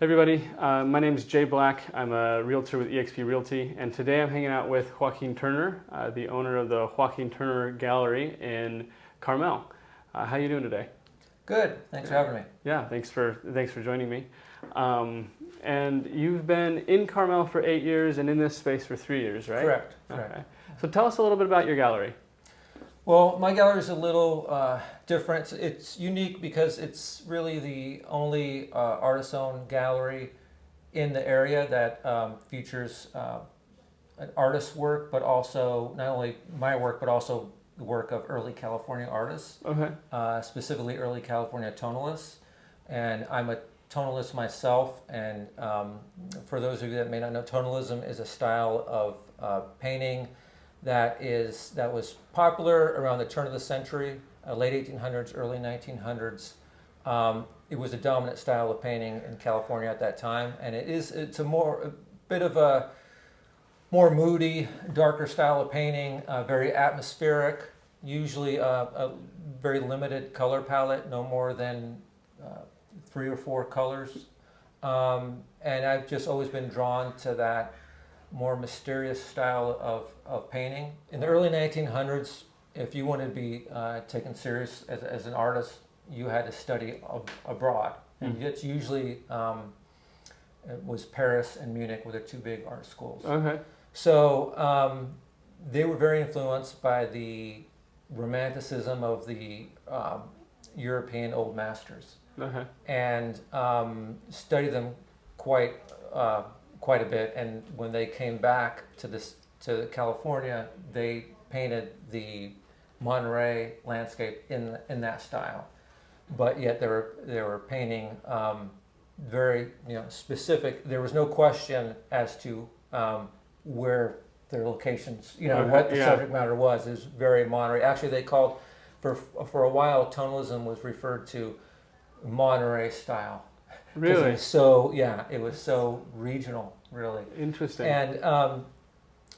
everybody, my name is Jay Black. I'm a realtor with eXp Realty, and today I'm hanging out with Joaquin Turner, the owner of the Joaquin Turner Gallery in Carmel. How you doing today? Good. Thanks for having me. Yeah, thanks for joining me. And you've been in Carmel for 8 years and in this space for 3 years, right? Correct. Okay. So tell us a little bit about your gallery. Well, my gallery is a little different. It's unique because it's really the only artist-owned gallery in the area that features an artist's work, but also not only my work, but also the work of early California artists, specifically early California tonalists. And I'm a tonalist myself, and for those of you that may not know, tonalism is a style of painting that was popular around the turn of the century, late 1800s, early 1900s. It was a dominant style of painting in California at that time, and it's a bit of a more moody, darker style of painting, very atmospheric, usually a very limited color palette, no more than 3 or 4 colors. And I've just always been drawn to that more mysterious style of painting. In the early 1900s, if you wanted to be taken serious as an artist, you had to study abroad. And it's usually, it was Paris and Munich were the 2 big art schools. Okay. So they were very influenced by the romanticism of the European old masters. Okay. And studied them quite a bit. And when they came back to California, they painted the Monterey landscape in that style. But yet they were painting very specific. There was no question as to where their locations, what the subject matter was. Is very Monterey. Actually, they called for a while tonalism was referred to Monterey style. Really? It was so regional, really. Interesting. And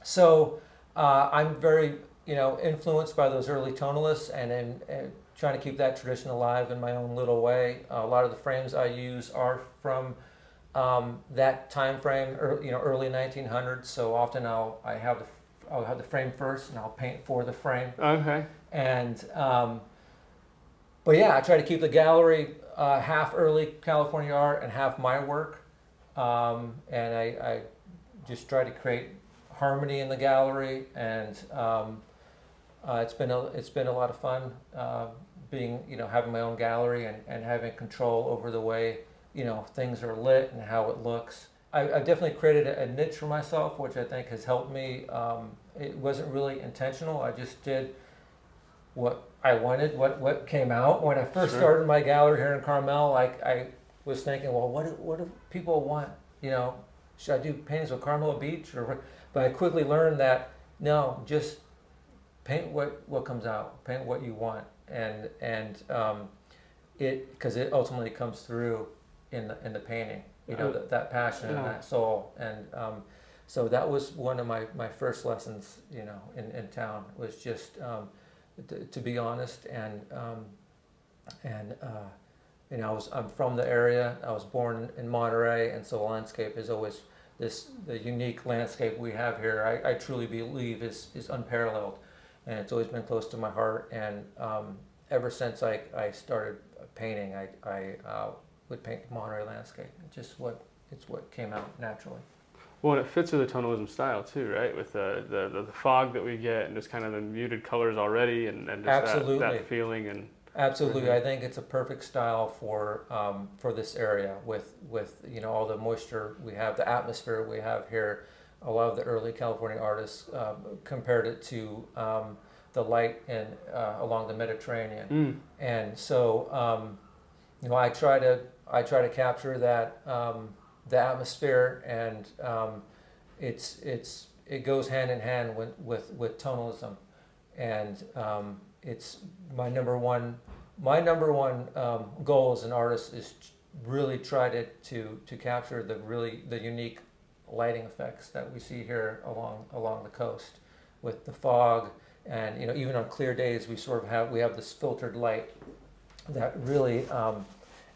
so I'm very influenced by those early tonalists, and trying to keep that tradition alive in my own little way. A lot of the frames I use are from that time frame, early 1900s. So often I'll have the frame first, and I'll paint for the frame. Okay. And but yeah, I try to keep the gallery half early California art and half my work, and I just try to create harmony in the gallery, and it's been a lot of fun being having my own gallery and having control over the way things are lit and how it looks. I've definitely created a niche for myself, which I think has helped me. It wasn't really intentional. I just did what I wanted, what came out. When I first started my gallery here in Carmel, I was thinking, well, what do people want? Should I do paintings of Carmel Beach? But I quickly learned that no, just paint what comes out, paint what you want, and because it ultimately comes through in the painting. That passion and that soul, and so that was one of my first lessons. In town was just. To be honest, and I'm from the area. I was born in Monterey, and so landscape is always the unique landscape we have here. I truly believe is unparalleled, and it's always been close to my heart. And ever since I started painting, I would paint Monterey landscape. It's what came out naturally. Well, and it fits with the tonalism style too, right? With the fog that we get, and just kind of the muted colors already, and just that feeling. And absolutely, I think it's a perfect style for this area with all the moisture we have, the atmosphere we have here. A lot of the early California artists compared it to the light along the Mediterranean, and so I try to capture that. The atmosphere, and it goes hand in hand with tonalism, and it's my number one goal as an artist is really try to capture the unique lighting effects that we see here along the coast with the fog, and even on clear days we have this filtered light that really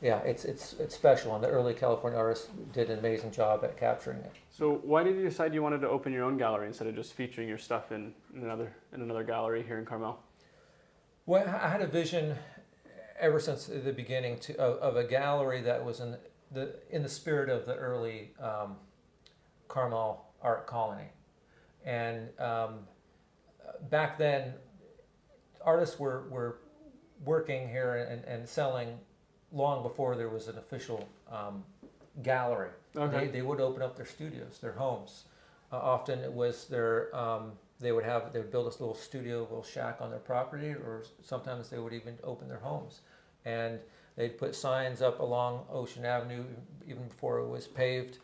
yeah, it's special, and the early California artists did an amazing job at capturing it. So why did you decide you wanted to open your own gallery instead of just featuring your stuff in another gallery here in Carmel? Well, I had a vision ever since the beginning of a gallery that was in the spirit of the early Carmel art colony, and back then artists were working here and selling long before there was an official gallery. Okay. They would open up their studios, their homes. Often it was they would build this little studio, little shack on their property, or sometimes they would even open their homes. And they'd put signs up along Ocean Avenue even before it was paved.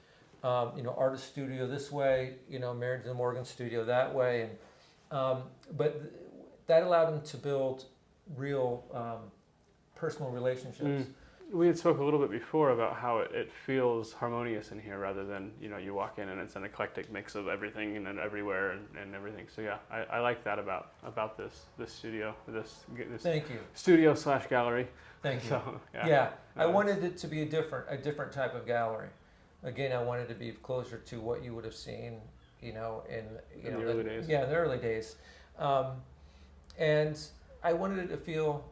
Artist studio this way, Meriden Morgan studio that way, and that allowed them to build real personal relationships. We had spoke a little bit before about how it feels harmonious in here rather than, you walk in and it's an eclectic mix of everything and everywhere and everything. So yeah, I like that about this studio, this Thank you. Studio / gallery. Thank you. So, yeah. I wanted it to be a different type of gallery. Again, I wanted to be closer to what you would have seen, in the early days. Yeah, in the early days. And I wanted it to feel,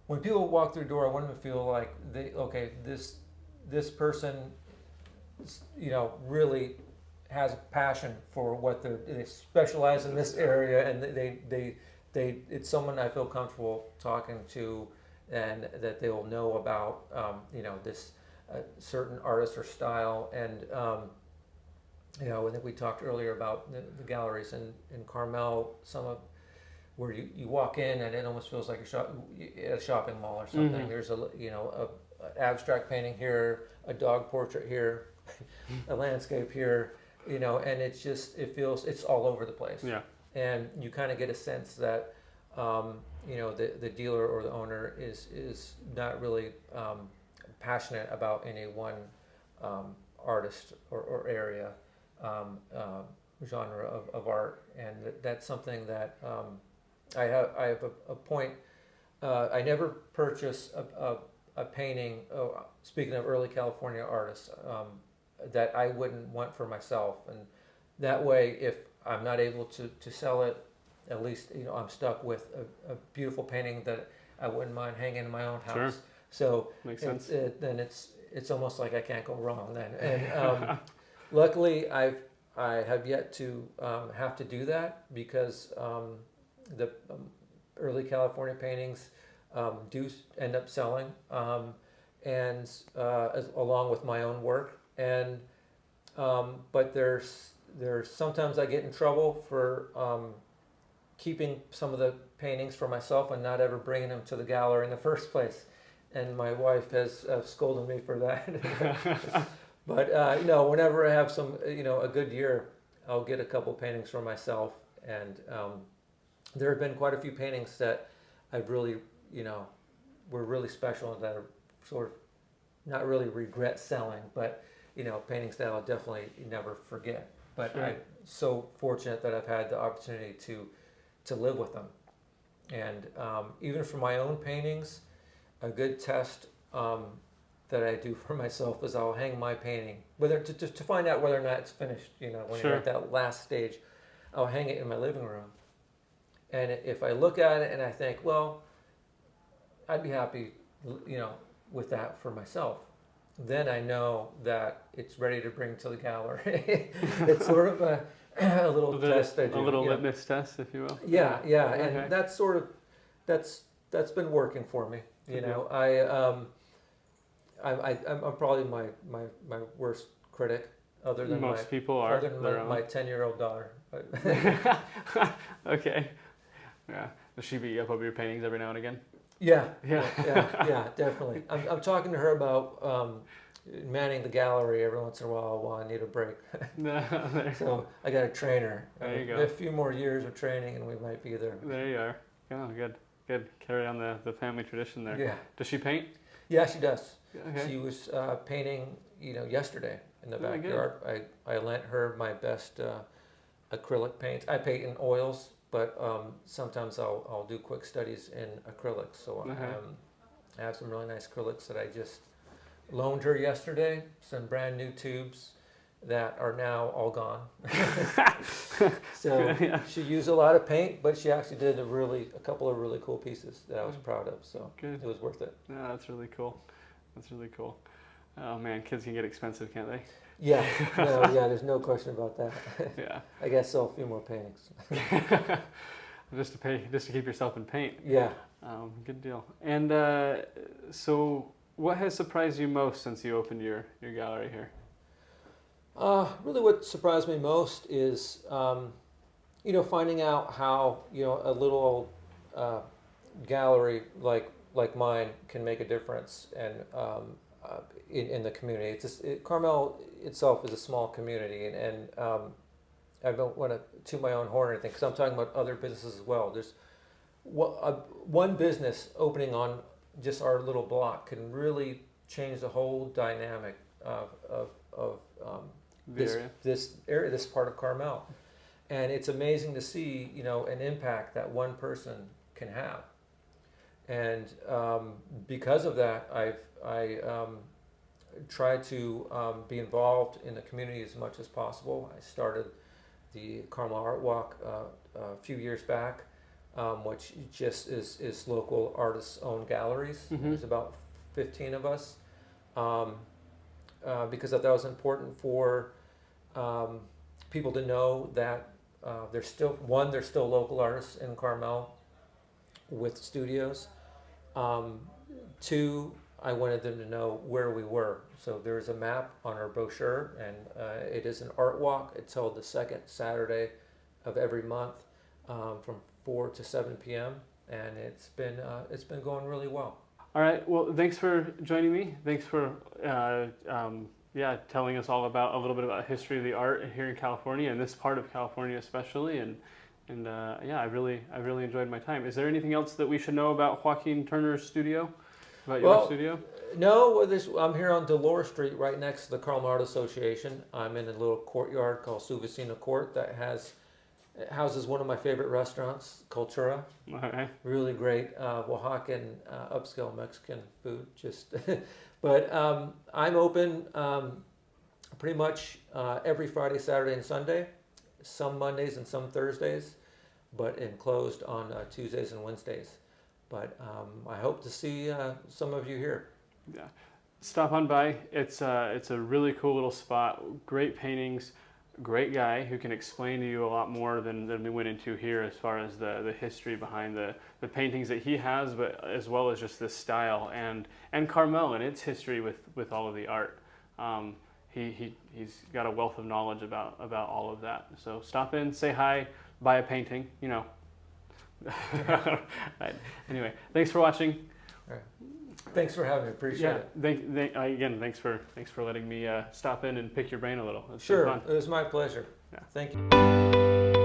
when people walk through the door, I want them to feel like this person, really has a passion for what they specialize in this area, and it's someone I feel comfortable talking to, and that they will know about, this certain artist or style. And I think we talked earlier about the galleries in Carmel, some of where you walk in and it almost feels like at a shopping mall or something. Mm-hmm. There's a abstract painting here, a dog portrait here, a landscape here, and it's all over the place. Yeah. And you kind of get a sense that the dealer or the owner is not really passionate about any one artist or area, genre of art, and that's something that I have a point. I never purchase a painting. Speaking of early California artists, that I wouldn't want for myself, and that way, if I'm not able to sell it, at least I'm stuck with a beautiful painting that I wouldn't mind hanging in my own house. Sure. So makes sense. Then it's almost like I can't go wrong then. And luckily, I have yet to have to do that, because the early California paintings do end up selling, and along with my own work. And but there's sometimes I get in trouble for keeping some of the paintings for myself and not ever bringing them to the gallery in the first place. And my wife has scolded me for that. But whenever I have a good year, I'll get a couple paintings for myself. And there have been quite a few paintings that I've really, were really special, and that are sort of not really regret selling, but paintings that I'll definitely never forget. But sure. I'm so fortunate that I've had the opportunity to live with them. And even for my own paintings, a good test that I do for myself is I'll hang my painting, whether to find out whether or not it's finished. When sure. you're at that last stage, I'll hang it in my living room. And if I look at it and I think, well, I'd be happy, with that for myself, then I know that it's ready to bring to the gallery. It's sort of a little test I do. A little litmus test, if you will. Yeah. Okay. And that's that's been working for me. I'm probably my worst critic, other than most people are. Other than my 10-year-old daughter. Okay. Yeah. Does she beat you up over your paintings every now and again? Yeah, definitely. I'm talking to her about manning the gallery every once in a while I need a break. So I got to train her. There you go. A few more years of training and we might be there. There you are. Oh, good. Carry on the family tradition there. Yeah. Does she paint? Yeah, she does. Okay. She was painting, yesterday in the backyard. I lent her my best acrylic paints. I paint in oils, but sometimes I'll do quick studies in acrylics. So I have some really nice acrylics that I just loaned her yesterday, some brand new tubes that are now all gone. So Yeah. she used a lot of paint, but she actually did a couple of really cool pieces that I was proud of. So Good. it was worth it. Yeah, that's really cool. That's really cool. Oh man, kids can get expensive, can't they? Yeah, no, yeah, there's no question about that. Yeah. I guess sell a few more paintings. Just to keep yourself in paint. Yeah. Good deal. And so, what has surprised you most since you opened your gallery here? Really, what surprised me most is, finding out how a little old gallery like mine can make a difference and in the community. It's just, Carmel itself is a small community, and I don't want to toot my own horn or anything because I'm talking about other businesses as well. There's one business opening on just our little block can really change the whole dynamic of this area, this part of Carmel, and it's amazing to see an impact that one person can have. And because of that, I try to be involved in the community as much as possible. I started the Carmel Art Walk a few years back, which just is local artists-owned galleries. Mm-hmm. There's about 15 of us, because I thought it was important for people to know that there's still local artists in Carmel with studios. Two, I wanted them to know where we were. So there's a map on our brochure, and it is an art walk. It's held the second Saturday of every month from 4 to 7 p.m. and it's been going really well. All right. Well, thanks for joining me. Thanks for telling us all about a little bit about the history of the art here in California, and this part of California especially. And I really enjoyed my time. Is there anything else that we should know about Joaquin Turner's studio? About your studio? No, I'm here on Dolores Street, right next to the Carmel Art Association. I'm in a little courtyard called Su Vecino Court that houses one of my favorite restaurants, Cultura. Okay. Really great Oaxacan upscale Mexican food. But I'm open pretty much every Friday, Saturday, and Sunday. Some Mondays and some Thursdays, but closed on Tuesdays and Wednesdays. But I hope to see some of you here. Yeah, stop on by. It's a really cool little spot. Great paintings, great guy who can explain to you a lot more than we went into here as far as the history behind the paintings that he has, but as well as just this style and Carmel and its history with all of the art. He's got a wealth of knowledge about all of that. So stop in, say hi, buy a painting, Right. Anyway, thanks for watching. All right. Thanks for having me. Appreciate it. Again, thanks for letting me stop in and pick your brain a little. It's sure, been fun. it was my pleasure. Yeah. Thank you.